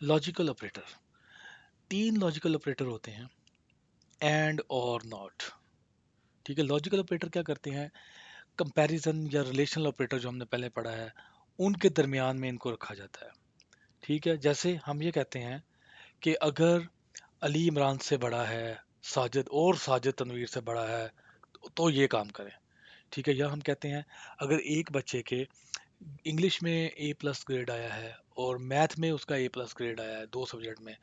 Logical operator, तीन logical operator होते हैं, एंड और नॉट। ठीक है, लॉजिकल ऑपरेटर क्या करते हैं, कंपैरिजन या रिलेशनल ऑपरेटर जो हमने पहले पढ़ा है, उनके दरमियान में इनको रखा जाता है। ठीक है, जैसे हम ये कहते हैं कि अगर अली इमरान से बड़ा है, साजिद तनवीर से बड़ा है, तो ये काम करें। ठीक है, या हम कहते हैं अगर एक बच्चे के इंग्लिश में ए प्लस ग्रेड आया है और मैथ में उसका ए प्लस ग्रेड आया है, दो सब्जेक्ट में,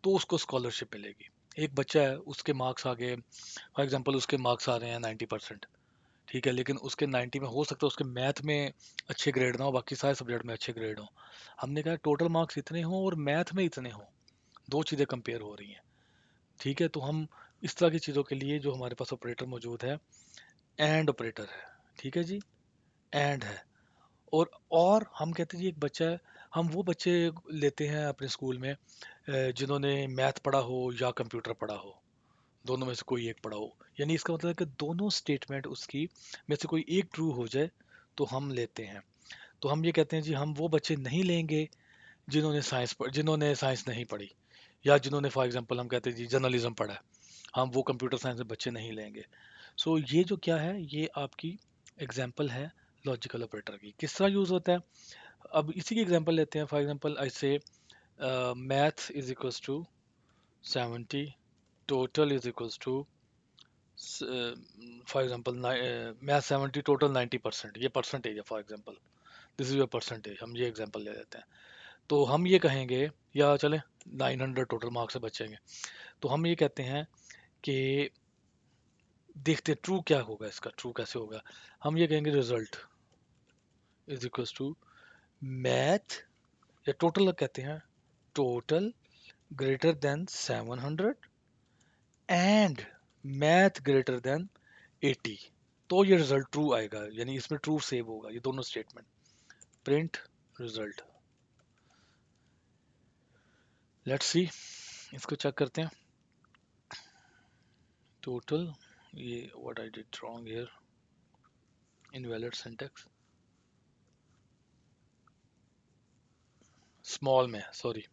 तो उसको स्कॉलरशिप मिलेगी। एक बच्चा है, उसके मार्क्स आ गए, फॉर एग्जांपल उसके मार्क्स आ रहे हैं 90%। ठीक है, लेकिन उसके 90 में हो सकता है उसके मैथ में अच्छे ग्रेड ना हो, बाकी सारे सब्जेक्ट में अच्छे ग्रेड हो। हमने कहा टोटल मार्क्स इतने हों और मैथ में इतने हों, दो चीज़ें कंपेयर हो रही हैं। ठीक है, तो हम इस तरह की चीज़ों के लिए जो हमारे पास ऑपरेटर मौजूद है, एंड ऑपरेटर है। ठीक है जी, एंड है। और हम कहते हैं जी एक बच्चा है, हम वो बच्चे लेते हैं अपने स्कूल में जिन्होंने मैथ पढ़ा हो या कंप्यूटर पढ़ा हो, दोनों में से कोई एक पढ़ा हो। यानी इसका मतलब है कि दोनों स्टेटमेंट उसकी में से कोई एक ट्रू हो जाए तो हम लेते हैं। तो हम ये कहते हैं जी हम वो बच्चे नहीं लेंगे जिन्होंने साइंस नहीं पढ़ी, या जिन्होंने फॉर एग्जांपल हम कहते हैं जी जर्नलिज्म पढ़ा है, हम वो कंप्यूटर साइंस में बच्चे नहीं लेंगे। सो ये जो क्या है, ये आपकी एग्जांपल है लॉजिकल ऑपरेटर की, किस तरह यूज़ होता है। अब इसी की एग्जांपल लेते हैं, for example I say math is equals to 70, total is equals to, for example math 70, total 90%, ये परसेंटेज है, for example this is your percentage, हम ये एग्जांपल ले लेते हैं। तो हम ये कहेंगे, या चलें 900 टोटल मार्क्स से बचेंगे, तो हम ये कहते हैं कि देखते ट्रू क्या होगा, इसका ट्रू कैसे होगा। हम ये कहेंगे result is equals to math, या टोटल कहते हैं, total greater than 700 and math greater than 80, तो ये रिजल्ट ट्रू आएगा, यानी इसमें ट्रू सेव होगा ये दोनों statement. Print result, let's see, इसको चेक करते हैं। टोटल, ये what I did wrong here, invalid syntax, small में, sorry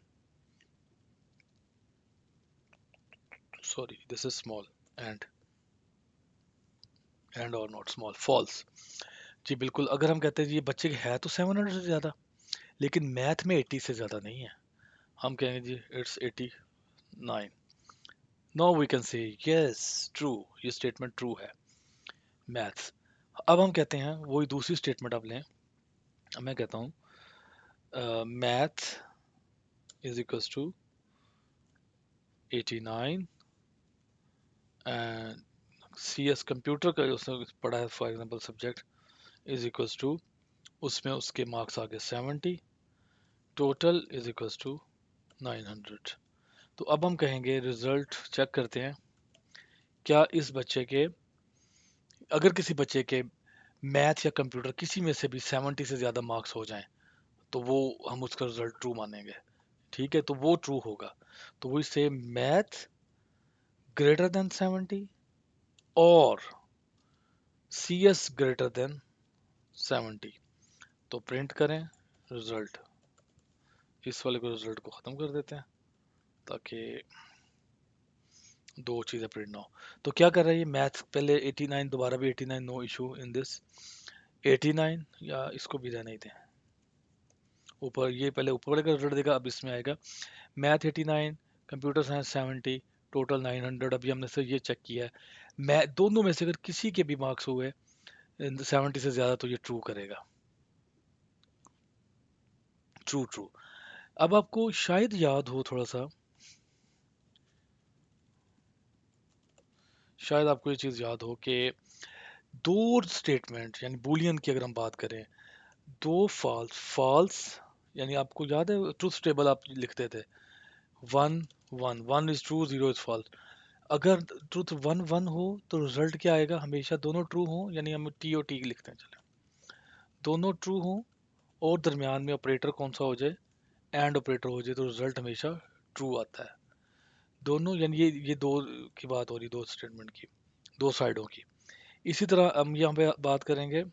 sorry, this is small, and और नॉट स्मॉल, फॉल्स। जी बिल्कुल, अगर हम कहते हैं जी ये बच्चे के है तो 700 से ज़्यादा, लेकिन मैथ में 80 से ज़्यादा नहीं है, हम कहेंगे जी it's 89। Now we can say yes true, ये स्टेटमेंट ट्रू है, मैथ्स। अब हम कहते हैं वही दूसरी स्टेटमेंट अब लें, मैं कहता हूँ math is equals to 89 and C S computer का जो उसने पढ़ा है for example subject is equals to, उसमें उसके मार्क्स आ गए 70, टोटल इज इक्वल्स टू 900। तो अब हम कहेंगे रिजल्ट चेक करते हैं, क्या इस बच्चे के, अगर किसी बच्चे के मैथ या कंप्यूटर किसी में से भी 70 से ज़्यादा मार्क्स हो जाएं, तो वो हम उसका रिजल्ट ट्रू मानेंगे। ठीक है, तो वो ट्रू होगा। तो वो से मैथ ग्रेटर देन 70 और सी एस ग्रेटर देन 70, तो प्रिंट करें रिजल्ट, इस वाले को रिजल्ट को ख़त्म कर देते हैं ताकि दो चीज़ें प्रिंट ना हो। तो क्या कर रहा है ये मैथ, पहले 89, दोबारा भी 89, नो इशू इन दिस 89, या इसको भी रहने ही दें ऊपर, ये पहले ऊपर वाले का रिजल्ट देगा, अब इसमें आएगा मैथ 89, कंप्यूटर साइंस 70, टोटल 900। अभी हमने से ये चेक किया है, मैं दोनों में से अगर किसी के भी मार्क्स हुए 70 से ज़्यादा तो ये ट्रू करेगा, ट्रू ट्रू। अब आपको शायद याद हो थोड़ा सा, शायद आपको ये चीज़ याद हो कि दो स्टेटमेंट यानी बूलियन की अगर हम बात करें, दो फॉल्स फॉल्स, यानी आपको याद है ट्रूथ टेबल आप लिखते थे, one one, one is true, zero is false. अगर ट्रूथ वन वन हो तो रिजल्ट क्या आएगा, हमेशा दोनों ट्रू हो, यानी हम टी और टी लिखते हैं, चले दोनों ट्रू हो और दरमियान में ऑपरेटर कौन सा हो जाए, एंड ऑपरेटर हो जाए, तो रिजल्ट हमेशा ट्रू आता है। दोनों, यानी ये दो की बात हो रही, दो स्टेटमेंट की, दो साइडों की। इसी तरह हम यहाँ पे बात करेंगे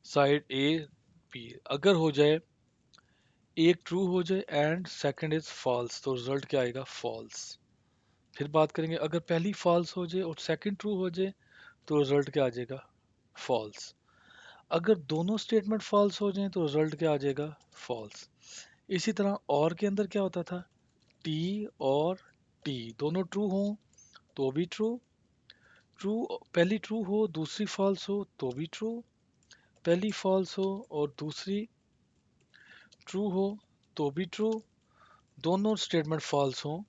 साइड ए रिपीट, अगर हो जाए एक ट्रू हो जाए एंड सेकंड इज फॉल्स तो रिजल्ट क्या आएगा, फॉल्स। फिर बात करेंगे अगर पहली फॉल्स हो जाए और सेकंड ट्रू हो जाए तो रिजल्ट क्या आ जाएगा, फॉल्स। अगर दोनों स्टेटमेंट फॉल्स हो जाएं तो रिजल्ट क्या आ जाएगा, फॉल्स। इसी तरह और के अंदर क्या होता था, टी और टी दोनों ट्रू हो तो भी ट्रू, ट्रू पहली ट्रू हो दूसरी फॉल्स हो तो भी ट्रू, पहली फॉल्स हो और दूसरी ट्रू हो तो भी ट्रू, दोनों स्टेटमेंट फॉल्स हो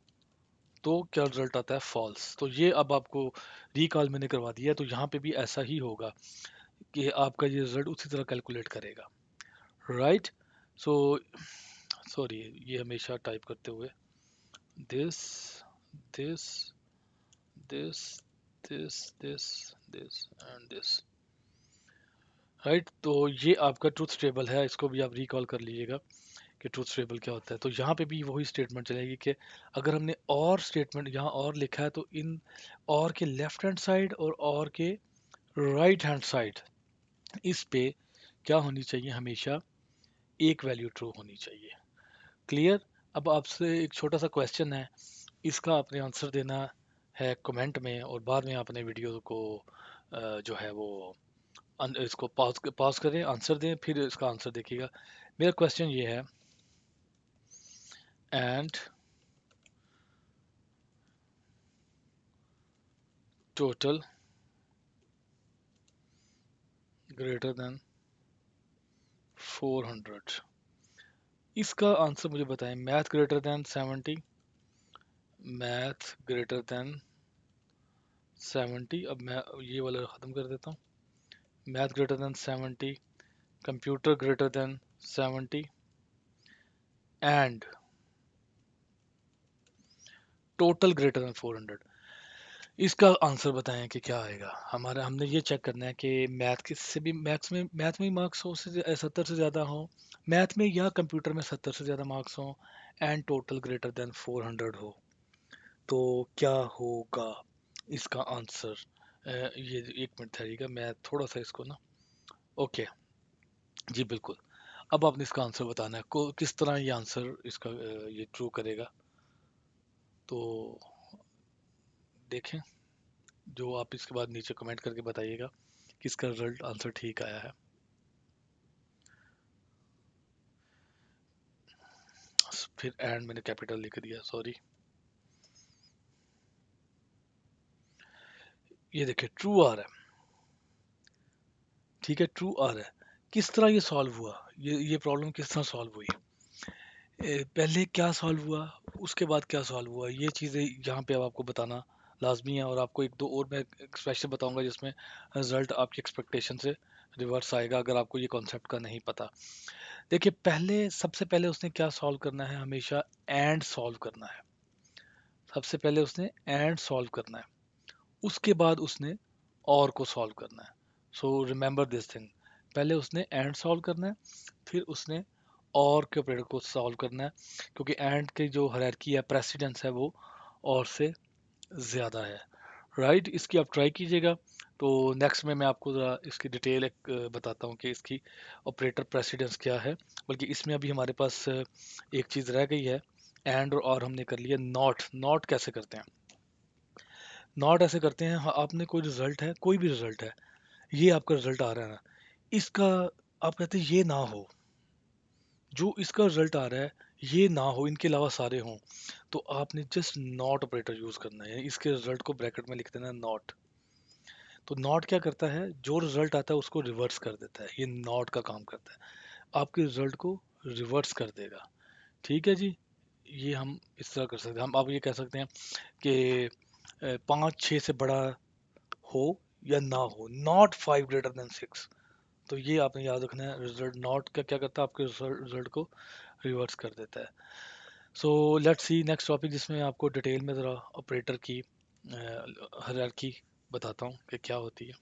तो क्या रिजल्ट आता है, फॉल्स। तो ये अब आपको रिकॉल मैंने करवा दिया है, तो यहाँ पे भी ऐसा ही होगा कि आपका ये रिजल्ट उसी तरह कैलकुलेट करेगा, राइट। सो सॉरी, ये हमेशा टाइप करते हुए this this this this this this and this, right. तो ये आपका ट्रूथ टेबल है, इसको भी आप रिकॉल कर लीजिएगा कि ट्रूथ टेबल क्या होता है। तो यहाँ पे भी वही स्टेटमेंट चलेगी कि अगर हमने और स्टेटमेंट यहाँ और लिखा है तो इन और के लेफ्ट हैंड साइड और के राइट हैंड साइड इस पे क्या होनी चाहिए, हमेशा एक वैल्यू ट्रू होनी चाहिए। क्लियर। अब आपसे एक छोटा सा क्वेश्चन है, इसका आपने आंसर देना है कमेंट में और बाद में आपने वीडियो को जो है वो इसको पॉज पॉज करें, आंसर दें, फिर इसका आंसर देखिएगा। मेरा क्वेश्चन ये है, एंड टोटल ग्रेटर देन 400, इसका आंसर मुझे बताएं। Math greater then 70, math greater then 70, अब मैं ये वाला ख़त्म कर देता हूँ। Math greater then 70, computer greater than 70 and total greater then 400, इसका आंसर बताएं कि क्या आएगा। हमारा हमने ये चेक करना है कि मैथ किससे भी मैथ में मार्क्स हो से 70 से ज़्यादा हो, मैथ में या कंप्यूटर में 70 से ज़्यादा मार्क्स हो एंड टोटल ग्रेटर देन 400 हो, तो क्या होगा इसका आंसर। ये एक मिनट ठहरिएगा, मैं थोड़ा सा इसको ना, ओके जी बिल्कुल। अब आपने इसका आंसर बताना है को किस तरह ये आंसर इसका ये ट्रू करेगा। तो देखें, जो आप इसके बाद नीचे कमेंट करके बताइएगा किसका रिजल्ट आंसर ठीक आया है। फिर एंड मैंने कैपिटल लिख दिया, सॉरी। ये देखिए ट्रू आ रहा है, ठीक है ट्रू आ रहा है। किस तरह ये सॉल्व हुआ, ये प्रॉब्लम किस तरह सॉल्व हुई, पहले क्या सॉल्व हुआ उसके बाद क्या सॉल्व हुआ, ये चीज़ें यहाँ पे अब आपको बताना लाजमी है। और आपको एक दो और मैं एक्सप्रेशन बताऊंगा जिसमें रिजल्ट आपकी एक्सपेक्टेशन से रिवर्स आएगा अगर आपको ये कॉन्सेप्ट का नहीं पता। देखिए पहले सबसे पहले उसने क्या सॉल्व करना है, हमेशा एंड सॉल्व करना है। सबसे पहले उसने एंड सॉल्व करना है, उसके बाद उसने और को सॉल्व करना है। सो रिमेंबर दिस थिंग, पहले उसने एंड सॉल्व करना है, फिर उसने और के ऑपरेटर को सॉल्व करना है, क्योंकि एंड की जो हायरार्की है, प्रेसिडेंस है, वो और से ज़्यादा है, राइट। इसकी आप ट्राई कीजिएगा। तो नेक्स्ट में मैं आपको ज़रा इसकी डिटेल एक बताता हूँ कि इसकी ऑपरेटर प्रेसिडेंस क्या है। बल्कि इसमें अभी हमारे पास एक चीज़ रह गई है, एंड और हमने कर लिया नॉट। नॉट कैसे करते हैं, नॉट ऐसे करते हैं, हाँ, आपने कोई रिजल्ट है, कोई भी रिजल्ट है, ये आपका रिजल्ट आ रहा है ना, इसका आप कहते हैं ये ना हो, जो इसका रिजल्ट आ रहा है ये ना हो, इनके अलावा सारे हों, तो आपने जस्ट नॉट ऑपरेटर यूज करना है, इसके रिजल्ट को ब्रैकेट में लिख देना नॉट। तो नॉट क्या करता है, जो रिजल्ट आता है उसको रिवर्स कर देता है, ये नॉट का काम करता है, आपके रिजल्ट को रिवर्स कर देगा। ठीक है जी, ये हम इस तरह कर सकते हैं। हम आप ये कह सकते हैं कि 5 6 से बड़ा हो या ना हो, नॉट 5 ग्रेटर देन 6। तो ये आपने याद रखना है, रिजल्ट नॉट का क्या करता है, आपके रिजल्ट को रिवर्स कर देता है। So let's see next topic, जिसमें आपको डिटेल में ज़रा ऑपरेटर की हायरार्की बताता हूँ कि क्या होती है।